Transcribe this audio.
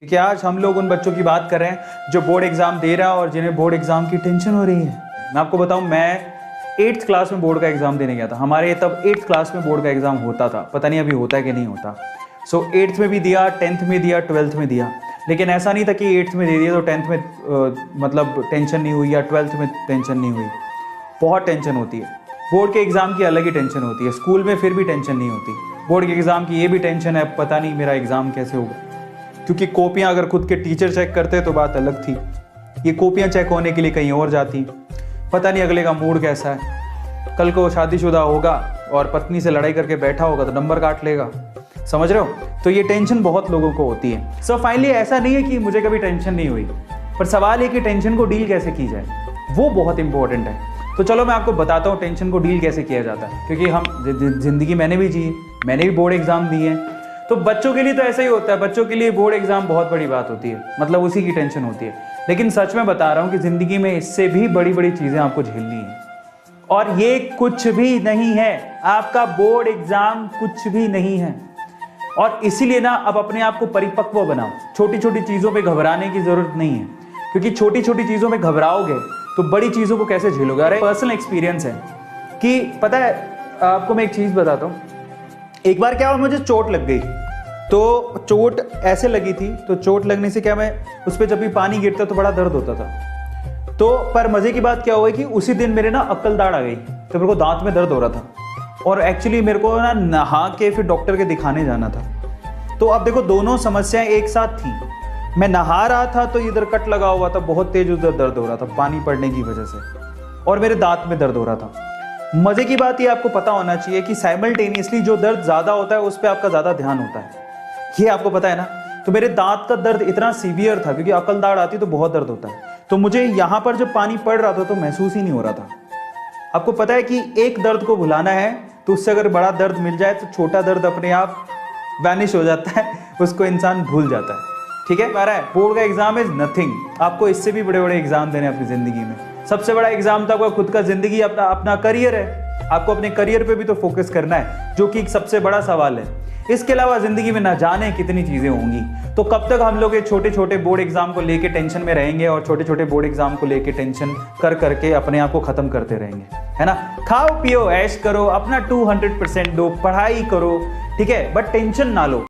कि आज हम लोग उन बच्चों की बात कर रहे हैं जो बोर्ड एग्जाम दे रहा है और जिन्हें बोर्ड एग्जाम की टेंशन हो रही है। मैं आपको बताऊं, मैं 8th क्लास में बोर्ड का एग्जाम देने गया था। हमारे तब 8th क्लास में बोर्ड का एग्जाम होता था, पता नहीं अभी होता है कि नहीं होता। सो 8th में भी दिया, 10th में दिया, 12th में दिया। लेकिन ऐसा नहीं था कि 8th में दे दिया तो 10th में मतलब टेंशन नहीं हुई या 12th में टेंशन नहीं हुई। बहुत टेंशन होती है। बोर्ड के एग्ज़ाम की अलग ही टेंशन होती है। स्कूल में फिर भी टेंशन नहीं होती, बोर्ड के एग्ज़ाम की ये भी टेंशन है, पता नहीं मेरा एग्ज़ाम कैसे होगा। क्योंकि कॉपियाँ अगर खुद के टीचर चेक करते तो बात अलग थी, ये कॉपियाँ चेक होने के लिए कहीं और जाती। पता नहीं अगले का मूड कैसा है। कल को शादीशुदा होगा और पत्नी से लड़ाई करके बैठा होगा तो नंबर काट लेगा, समझ रहे हो। तो ये टेंशन बहुत लोगों को होती है। सो फाइनली ऐसा नहीं है कि मुझे कभी टेंशन नहीं हुई, पर सवाल ये कि टेंशन को डील कैसे की जाए, वो बहुत इंपॉर्टेंट है। तो चलो मैं आपको बताता हूँ टेंशन को डील कैसे किया जाता है। क्योंकि हम जिंदगी मैंने भी जी, मैंने भी बोर्ड एग्जाम दिए हैं। तो बच्चों के लिए तो ऐसा ही होता है, बच्चों के लिए बोर्ड एग्जाम बहुत बड़ी बात होती है, मतलब उसी की टेंशन होती है। लेकिन सच में बता रहा हूँ कि जिंदगी में इससे भी बड़ी बड़ी चीजें आपको झेलनी है, और ये कुछ भी नहीं है। आपका बोर्ड एग्जाम कुछ भी नहीं है। और इसीलिए ना अब अपने आप को परिपक्व बनाओ। छोटी छोटी चीजों पे घबराने की जरूरत नहीं है, क्योंकि छोटी छोटी चीजों में घबराओगे तो बड़ी चीजों को कैसे झेलोगे। अरे पर्सनल एक्सपीरियंस है कि पता है आपको, मैं एक चीज बताता हूँ। एक बार क्या हुआ, मुझे चोट लग गई। तो चोट ऐसे लगी थी, तो चोट लगने से क्या, मैं उस पर जब भी पानी गिरता तो बड़ा दर्द होता था। तो पर मजे की बात क्या हुआ कि उसी दिन मेरे ना अक्ल दाढ़ आ गई, तो मेरे को दांत में दर्द हो रहा था। और एक्चुअली मेरे को ना नहा के फिर डॉक्टर के दिखाने जाना था। तो अब देखो दोनों समस्याएं एक साथ थी। मैं नहा रहा था तो इधर कट लगा हुआ था, बहुत तेज उधर दर्द हो रहा था पानी पड़ने की वजह से, और मेरे दांत में दर्द हो रहा था। मजे की बात ये आपको पता होना चाहिए कि साइमल्टेनियसली जो दर्द ज्यादा होता है उस पर आपका ज्यादा ध्यान होता है, ये आपको पता है ना। तो मेरे दांत का दर्द इतना सीवियर था, क्योंकि अकल दाढ़ आती तो बहुत दर्द होता है। तो मुझे यहाँ पर जब पानी पड़ रहा था तो महसूस ही नहीं हो रहा था। आपको पता है कि एक दर्द को भुलाना है तो उससे अगर बड़ा दर्द मिल जाए तो छोटा दर्द अपने आप वैनिश हो जाता है, उसको इंसान भूल जाता है। ठीक है, बोर्ड का एग्जाम इज नथिंग। आपको इससे भी बड़े बड़े एग्जाम देने अपनी जिंदगी में। सबसे बड़ा एग्जाम तो आपका खुद का जिंदगी, अपना करियर है। आपको अपने करियर पे भी तो फोकस करना है, जो कि एक सबसे बड़ा सवाल है। इसके अलावा जिंदगी में ना जाने कितनी चीजें होंगी। तो कब तक हम लोग ये छोटे छोटे बोर्ड एग्जाम को लेके टेंशन में रहेंगे और छोटे छोटे बोर्ड एग्जाम को लेके टेंशन कर करके अपने आप को खत्म करते रहेंगे, है ना। खाओ पियो ऐश करो, अपना 200% दो, पढ़ाई करो, ठीक है, बट टेंशन ना लो।